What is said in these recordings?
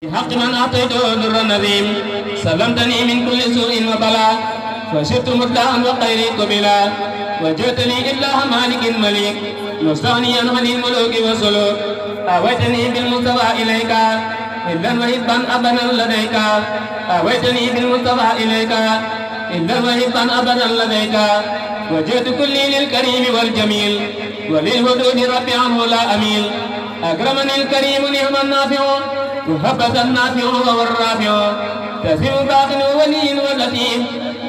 بحق من أعطيته در النظيم سلمتني من كل سوء وبلاء فشرت مدعا وخيري قبلا وجئتني إله مالك مليك مستغنيا عن الملوك والسلوك أويتني بالمصطفى إليك إلا وهبا أبدا لديك أويتني بالمصطفى إليك إلا وهبا أبدا لديك وجئت كلي للكريم والجميل وللهدود ربي عنه لا أميل أكرمني الكريم نعم النافع وهبة النافع وهو الرافع تسيم باطن ولي ولطيف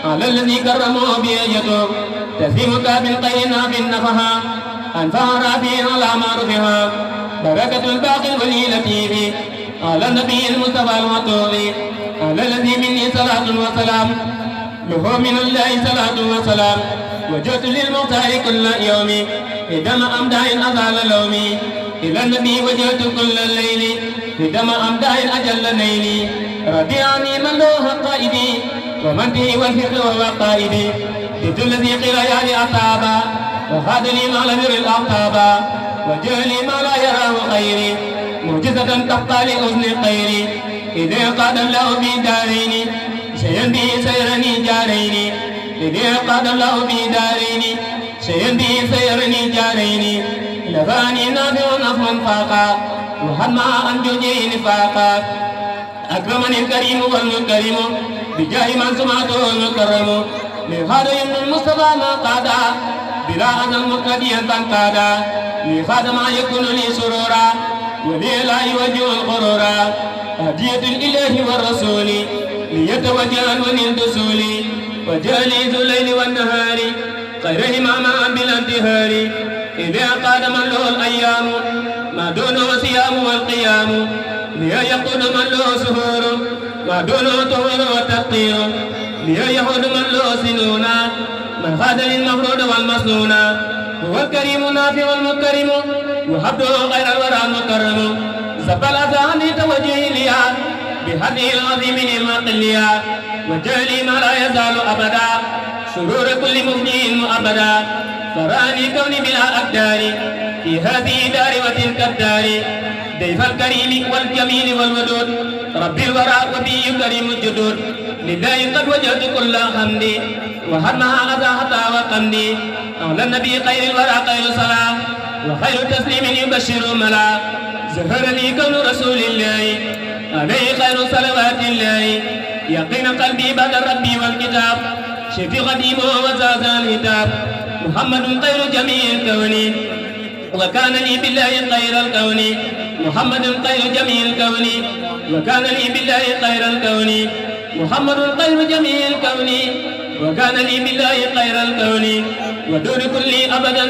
على الذي كرمه بيجته تسيمك بالخير نافع نفها أنفع رافع على ما رفعها بركة الباقي الولي لطيف على النبي المصطفى المعطوف على الذي مني صلاة وسلام له من الله صلاة وسلام وجئت للمختار كل يوم إذا أمدح أزال لومي إلى النبي وجئت كل الليل إذا أمدح أجل نيلي رضي عني من له قائدي ومن به والفقه وهو قائدي جئت الذي قرايا أصابا وخاد لي ما لم ير الأعقابا وجعلي ما لا يراه غيري معجزة تبقى لأذن خيري إذا قاد الله في دارين شيئا به سيرني جارين إذا قاد الله في دارين شيئا به سيرني جارين لفاني نافع نفع فاقا وهما أن جوجي نفاقا أكرمني الكريم والمكرم بجاه من سمعته المكرم لهذا يمن المصطفى ما قادا بلا أزل مقتديا تنقادا لهذا ما يكون لي سرورا ولي لا يوجه الغرورا هدية الإله والرسول ليتوجه ونل دسولي وجالي ذو الليل والنهار خيرهما ما بلا انتهار إذا قادم له الأيام ما دونه صيام والقيام ليا يقود من له سهور ما دونه طهور وتقير ليا يهود من له سنونا من خاد للمفروض والمسنونا هو الكريم نافع المكرم وحبده غير الورى المكرم زبل أذاني توجه ليا بهديه العظيم المقليا وجعلي ما لا يزال أبدا سرور كل مفنين مؤبدا فراني كوني بلا أقدار في هذه دار وتلك الدار ضيف الكريم والجميل والودود ربي الورى وبي كريم الجدود لله قد وجدت كل حمدي وهرمها أذى حتى وقمدي أولى النبي خير الورى خير صلاة وخير تسليم يبشر ملا زهر لي كون رسول الله عليه خير صلوات الله يقين قلبي بعد ربي والكتاب شفي قديمه وزاد الهتاب محمد خير جميع الكون وكان لي بالله خير الكون محمد خير جميع الكون وكان لي بالله خير الكون محمد خير جميع الكون وكان لي بالله خير الكون ودون كل أبدا